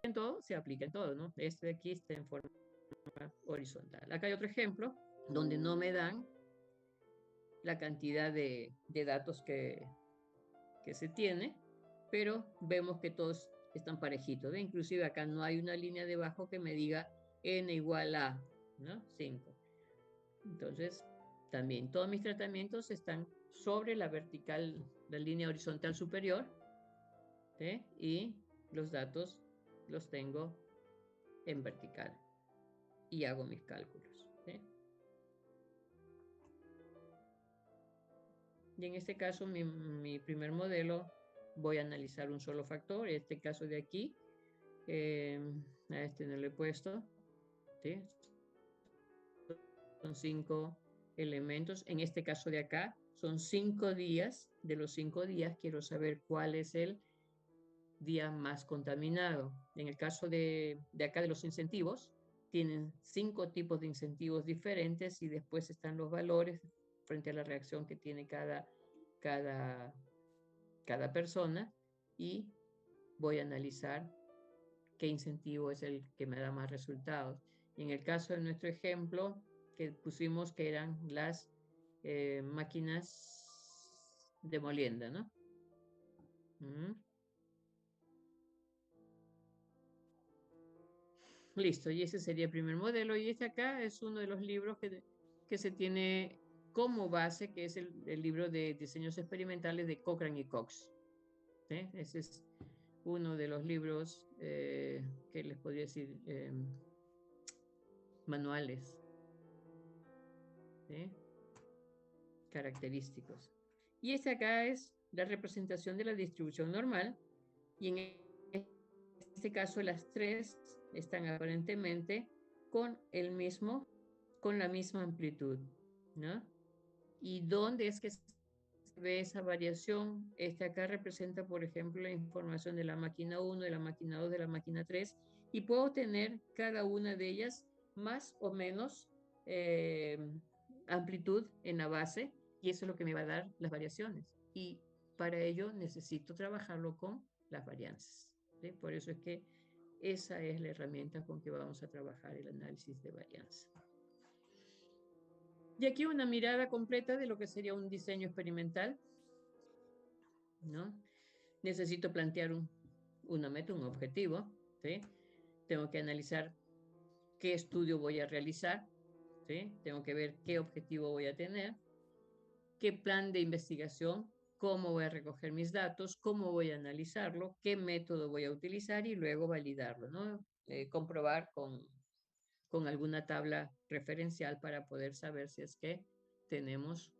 en todo, se aplica en todo, ¿no? Este de aquí está en forma horizontal. Acá hay otro ejemplo donde no me dan la cantidad de datos que se tiene, pero vemos que todos están parejitos, ¿ve? Inclusive acá no hay una línea debajo que me diga n igual a, ¿no? 5. Entonces, también todos mis tratamientos están sobre la vertical, la línea horizontal superior, ¿sí? Y los datos los tengo en vertical y hago mis cálculos, ¿sí? Y en este caso, mi primer modelo, voy a analizar un solo factor, este caso de aquí, a este no lo he puesto, ¿sí? Son 5 elementos. En este caso de acá, son 5 días. De los 5 días, quiero saber cuál es el día más contaminado. En el caso de acá de los incentivos, tienen 5 tipos de incentivos diferentes y después están los valores frente a la reacción que tiene cada, cada persona y voy a analizar qué incentivo es el que me da más resultados. Y en el caso de nuestro ejemplo, que pusimos que eran las máquinas de molienda, ¿no? Listo, y ese sería el primer modelo. Y este acá es uno de los libros que se tiene como base, que es el libro de diseños experimentales de Cochrane y Cox. ¿Sí? Ese es uno de los libros que les podría decir manuales, ¿sí? Característicos. Y este acá es la representación de la distribución normal y en este caso las tres están aparentemente con con la misma amplitud, ¿no? ¿Y dónde es que se ve esa variación? Este acá representa, por ejemplo, la información de la máquina 1, de la máquina 2, de la máquina 3, y puedo tener cada una de ellas más o menos eh, amplitud en la base, y eso es lo que me va a dar las variaciones. Y para ello necesito trabajarlo con las varianzas. ¿Sí? Por eso es que esa es la herramienta con que vamos a trabajar el análisis de varianza. Y aquí una mirada completa de lo que sería un diseño experimental, ¿no? Necesito plantear una meta, un objetivo, ¿sí? Tengo que analizar qué estudio voy a realizar, ¿sí? Tengo que ver qué objetivo voy a tener, qué plan de investigación, cómo voy a recoger mis datos, cómo voy a analizarlo, qué método voy a utilizar y luego validarlo, ¿no? Comprobar con alguna tabla referencial para poder saber si es que tenemos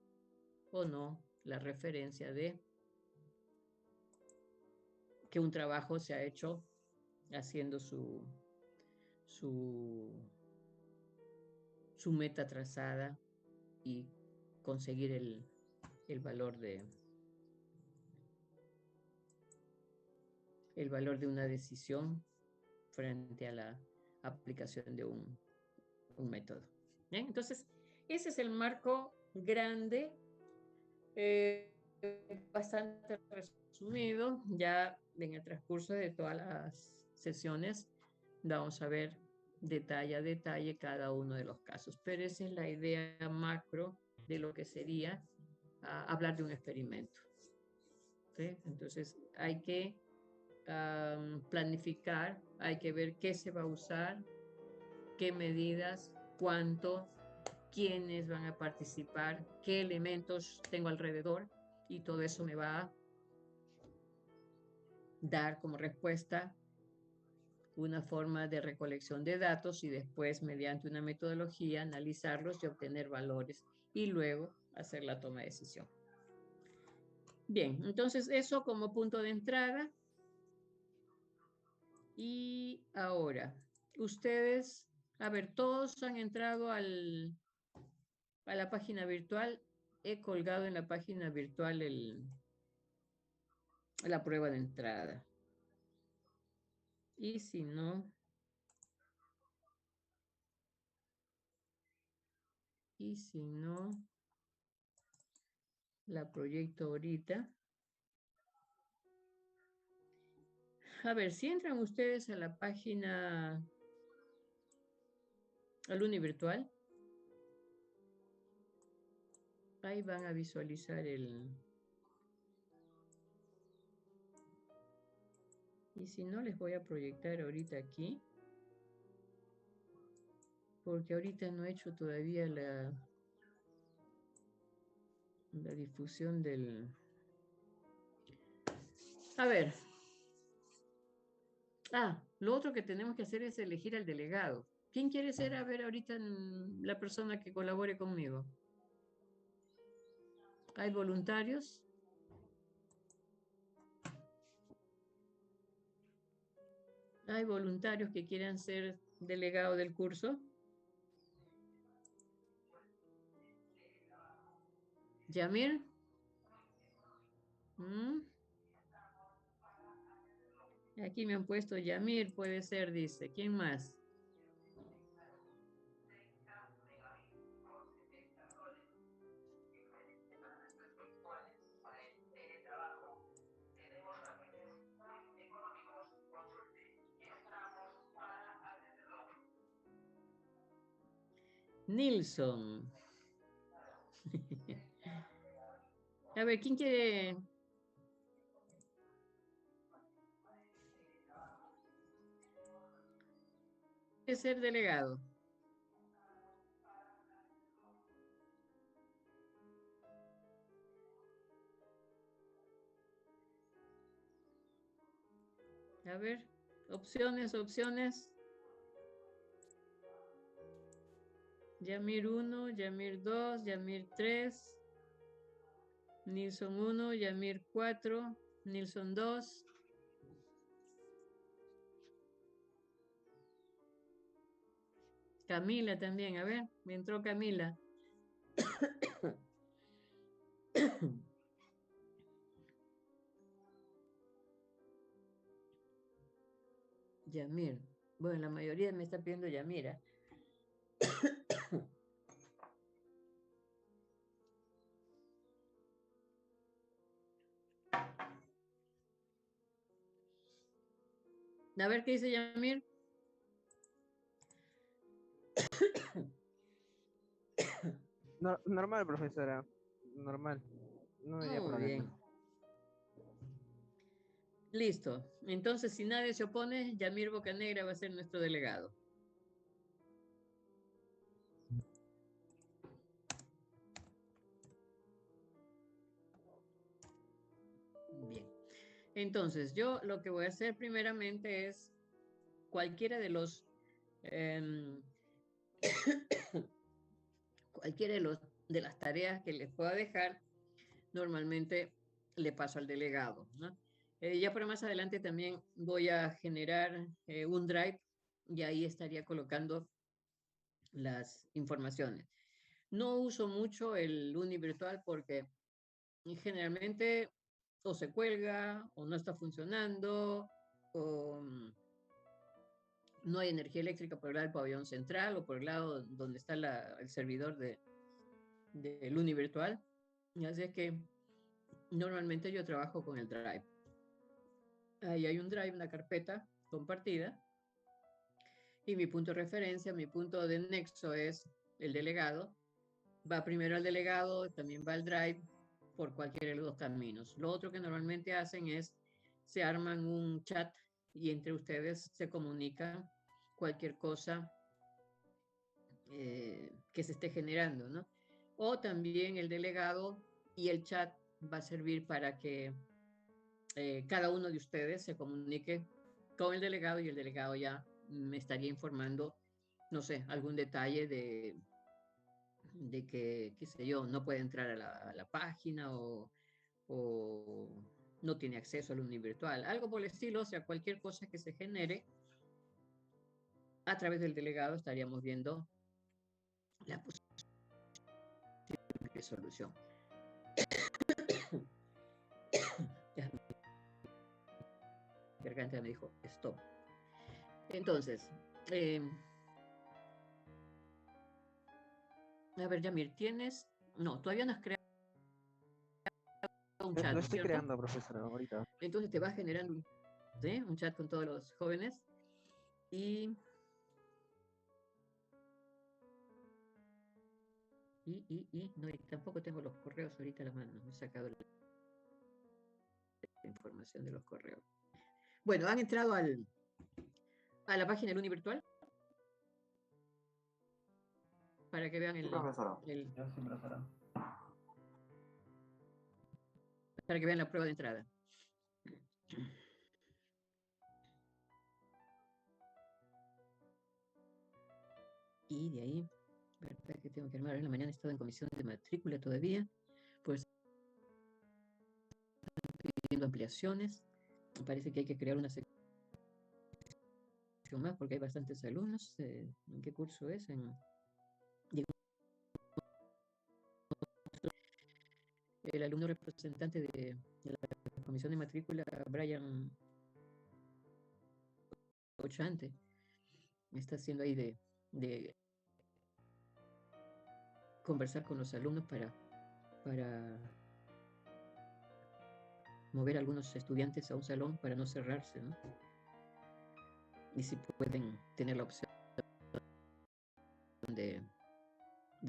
o no la referencia de que un trabajo se ha hecho haciendo su, su meta trazada y conseguir el valor el valor de una decisión frente a la aplicación de un método. ¿Bien? Entonces, ese es el marco grande, bastante resumido. Ya en el transcurso de todas las sesiones vamos a ver detalle a detalle cada uno de los casos, pero esa es la idea macro de lo que sería hablar de un experimento. ¿Sí? Entonces hay que planificar, hay que ver qué se va a usar, qué medidas, cuánto, quiénes van a participar, qué elementos tengo alrededor y todo eso me va a dar como respuesta una forma de recolección de datos y después mediante una metodología analizarlos y obtener valores y luego hacer la toma de decisión. Bien, entonces eso como punto de entrada. Y ahora, ustedes, a ver, todos han entrado a la página virtual. He colgado en la página virtual la prueba de entrada. Y si no, la proyecto ahorita. A ver, si entran ustedes a la página Alumni Virtual, ahí van a visualizar y si no, les voy a proyectar ahorita aquí, porque ahorita no he hecho todavía la difusión del... A ver. Lo otro que tenemos que hacer es elegir al delegado. ¿Quién quiere ser, a ver, ahorita la persona que colabore conmigo? ¿Hay voluntarios? ¿Hay voluntarios que quieran ser delegado del curso? ¿Yamir? ¿Mm? Aquí me han puesto Yamir, puede ser, dice. ¿Quién más? Nilsson. A ver, ¿quién quiere? Ser delegado. A ver, opciones, opciones. Yamir 1, Yamir 2, Yamir 3, Nilsson 1, Yamir 4, Nilsson 2. Camila también, a ver, me entró Camila. Yamir. Bueno, la mayoría me está pidiendo Yamira. A ver qué dice Yamir. Normal, profesora. Normal. No había Muy problema. bien. Listo. Entonces, si nadie se opone, Yamir Bocanegra va a ser nuestro delegado. Bien. Entonces, yo lo que voy a hacer primeramente es cualquiera de los cualquiera de las tareas que les pueda dejar, normalmente le paso al delegado, ¿no? Ya para más adelante también voy a generar un drive y ahí estaría colocando las informaciones. No uso mucho el Uni Virtual porque generalmente o se cuelga o no está funcionando o no hay energía eléctrica por el lado del pabellón central o por el lado donde está el servidor del Uni Virtual. Así es que normalmente yo trabajo con el Drive. Ahí hay un Drive, una carpeta compartida y mi punto de referencia, mi punto de nexo es el delegado. Va primero al delegado, también va al Drive por cualquiera de los dos caminos. Lo otro que normalmente hacen es se arman un chat y entre ustedes se comunican cualquier cosa que se esté generando, ¿no? O también el delegado y el chat va a servir para que cada uno de ustedes se comunique con el delegado y el delegado ya me estaría informando, no sé, algún detalle de que, qué sé yo, no puede entrar a la página o no tiene acceso al Uni Virtual, algo por el estilo, o sea, cualquier cosa que se genere a través del delegado estaríamos viendo la posible solución. Garganta me dijo, stop. Entonces, a ver, Yamir, ¿tienes? No, todavía no has creado un chat, Lo ¿no es estoy cierto? creando, profesora, ahorita. Entonces te vas generando un chat con todos los jóvenes y, no, y tampoco tengo los correos ahorita a la mano, no he sacado la información de los correos. Bueno, han entrado a la página del Uni Virtual para que vean Sí, profesora. el, Yo sí, profesora. para que vean la prueba de entrada. Y de ahí, verdad que tengo que armar. En la mañana he estado en comisión de matrícula todavía, pues pidiendo ampliaciones. Parece que hay que crear una sección más porque hay bastantes alumnos. ¿En qué curso es? El alumno representante de la comisión de matrícula, Brian Chante está haciendo ahí de conversar con los alumnos para mover a algunos estudiantes a un salón para no cerrarse, ¿no? Y si pueden tener la opción de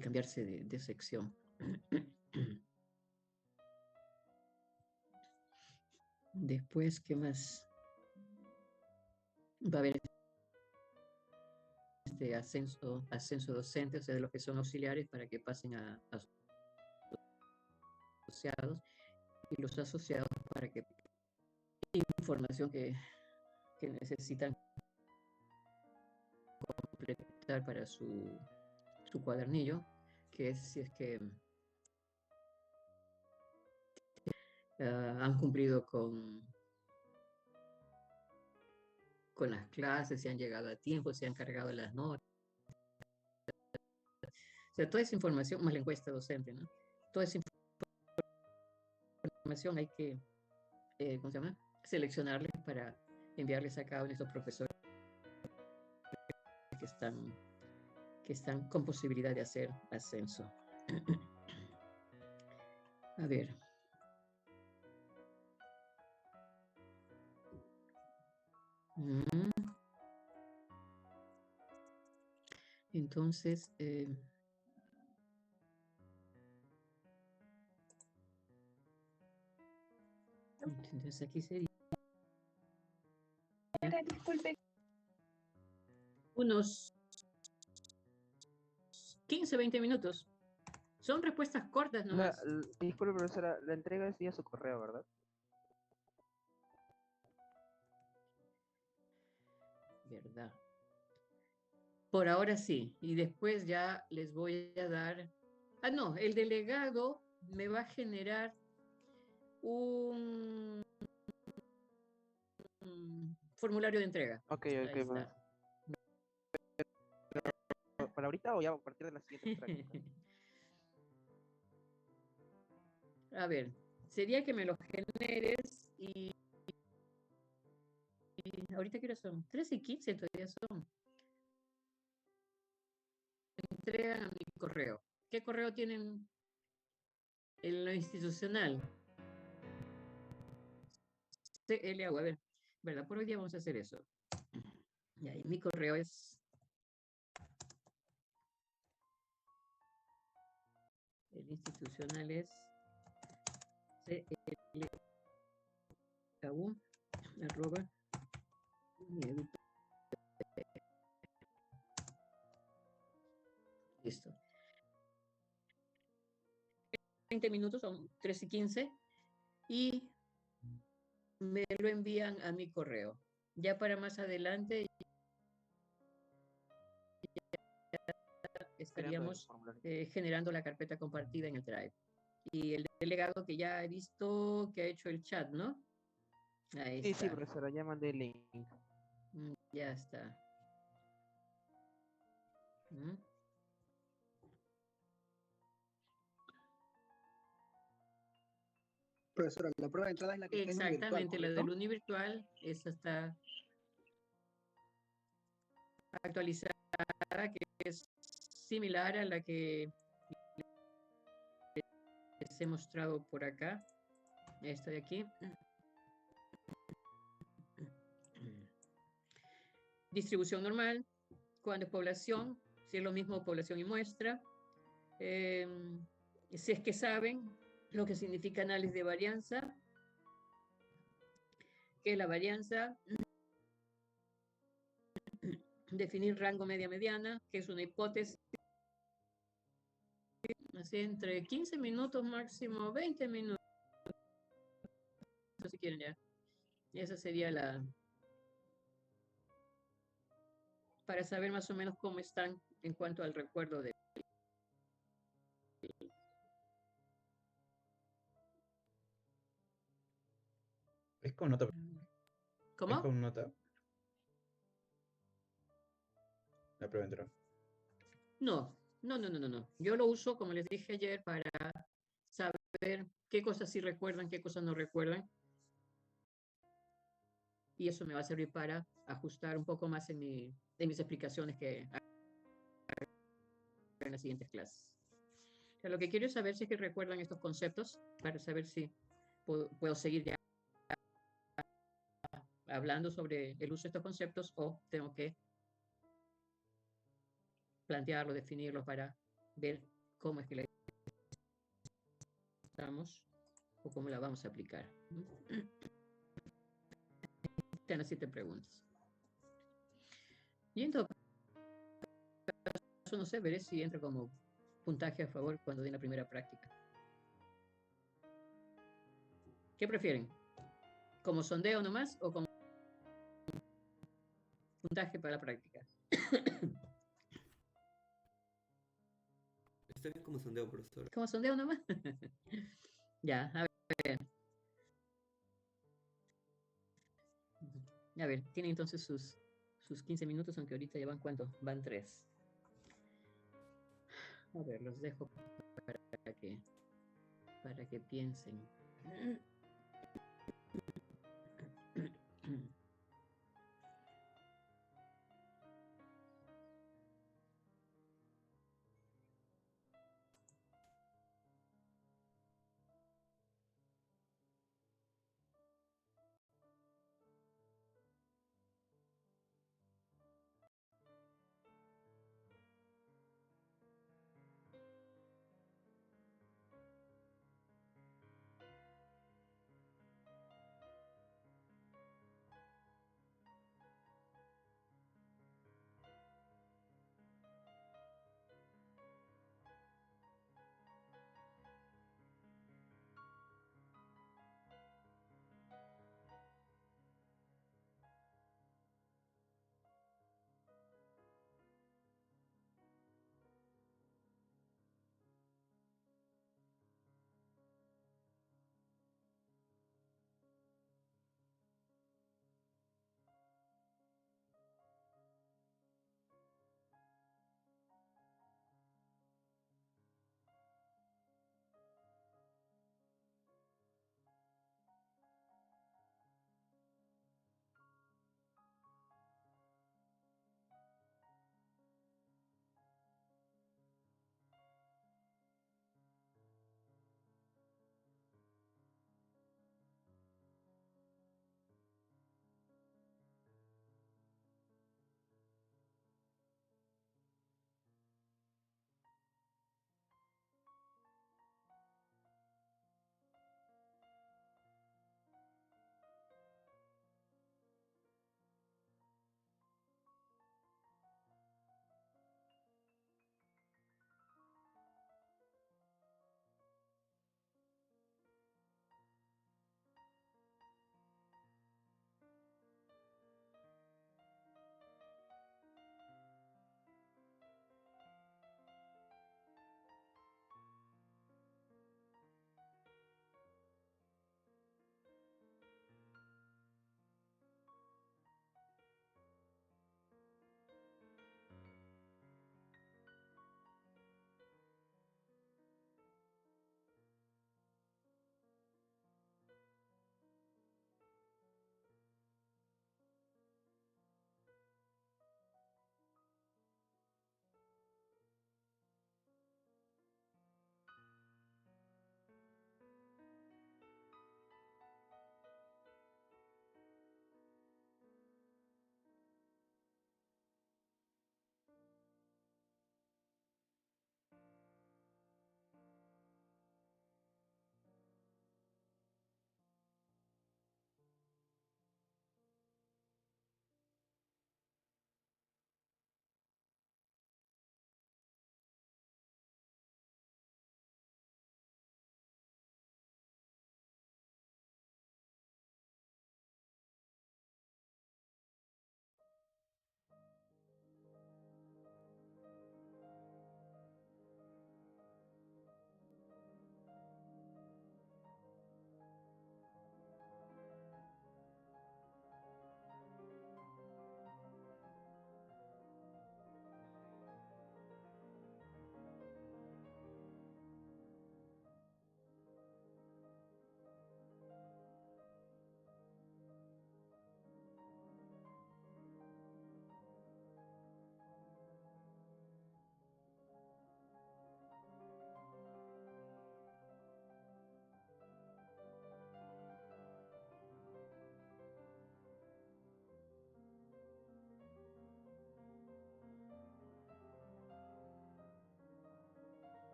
cambiarse de sección. Después, ¿qué más? Va a haber este ascenso docente, o sea, de los que son auxiliares para que pasen a asociados, y los asociados para que información que necesitan completar para su cuadernillo, que es si es que han cumplido con las clases, si han llegado a tiempo, si han cargado las notas. O sea, toda esa información, más la encuesta docente, ¿no? Toda esa información hay que, ¿cómo se llama? Seleccionarles para enviarles a cada uno de estos profesores que están con posibilidad de hacer ascenso. A ver. Entonces, entonces aquí sería Disculpe. unos 15, 20 minutos. Son respuestas cortas nomás. Disculpe, profesora, la entrega es vía su correo, ¿verdad? ¿Verdad? Por ahora sí. Y después ya les voy a dar... Ah, no, el delegado me va a generar un formulario de entrega. Ok, Ahí ok. está. ¿Para ahorita o ya a partir de la siguiente práctica? A ver, sería que me lo generes y ahorita qué hora son, 3:15 todavía son. Entregan a mi correo. ¿Qué correo tienen en lo institucional? CL, a ver, ¿verdad? Por hoy día vamos a hacer eso. Y ahí mi correo es... El institucional es clu@. Listo. 20 minutos, son 3:15, y me lo envían a mi correo. Ya para más adelante estaríamos generando la carpeta compartida en el Drive. Y el delegado que ya he visto que ha hecho el chat, ¿no? Ahí está. Sí, profesora, ya mandé el link. Ya está. Profesora, la prueba de entrada es la que está en virtual, Exactamente, la ¿correcto? del univirtual, esa está actualizada, que es similar a la que les he mostrado por acá. Esta de aquí. Distribución normal, cuando es población, si es lo mismo población y muestra. Si es que saben lo que significa análisis de varianza, que es la varianza, definir rango media-mediana, que es una hipótesis, así entre 15 minutos máximo 20 minutos, si quieren ya. Esa sería la... para saber más o menos cómo están en cuanto al recuerdo de... ¿Es con nota? ¿Cómo? ¿Es con nota? La prueba entró. No. Yo lo uso, como les dije ayer, para saber qué cosas sí recuerdan, qué cosas no recuerdan. y eso me va a servir para ajustar un poco más en mis explicaciones que en las siguientes clases. O sea, lo que quiero es saber si es que recuerdan estos conceptos para saber si puedo seguir ya hablando sobre el uso de estos conceptos o tengo que plantearlo, definirlo para ver cómo es que la estamos o cómo la vamos a aplicar. Están las 7 preguntas. Y en todo caso, no sé, veré si entra como puntaje a favor cuando den la primera práctica. ¿Qué prefieren? ¿Como sondeo nomás o como puntaje para la práctica? Está bien como sondeo, profesor. ¿Como sondeo nomás? Ya, a ver. A ver, tienen entonces sus 15 minutos, aunque ahorita ya van ¿cuánto? Van 3. A ver, los dejo para que piensen.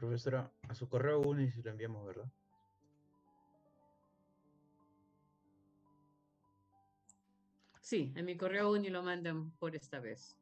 Profesora, a su correo UNI si lo enviamos, ¿verdad? Sí, en mi correo Uni lo mandan por esta vez.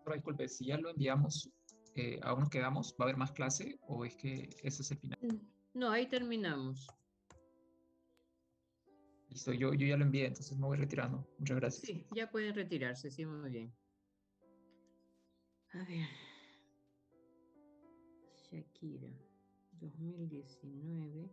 Pero disculpe, si ya lo enviamos, ¿aún nos quedamos? ¿Va a haber más clase o es que ese es el final? No, ahí terminamos. Listo, yo ya lo envié, entonces me voy retirando. Muchas gracias. Sí, ya pueden retirarse, sí, muy bien. A ver. Shakira, 2019.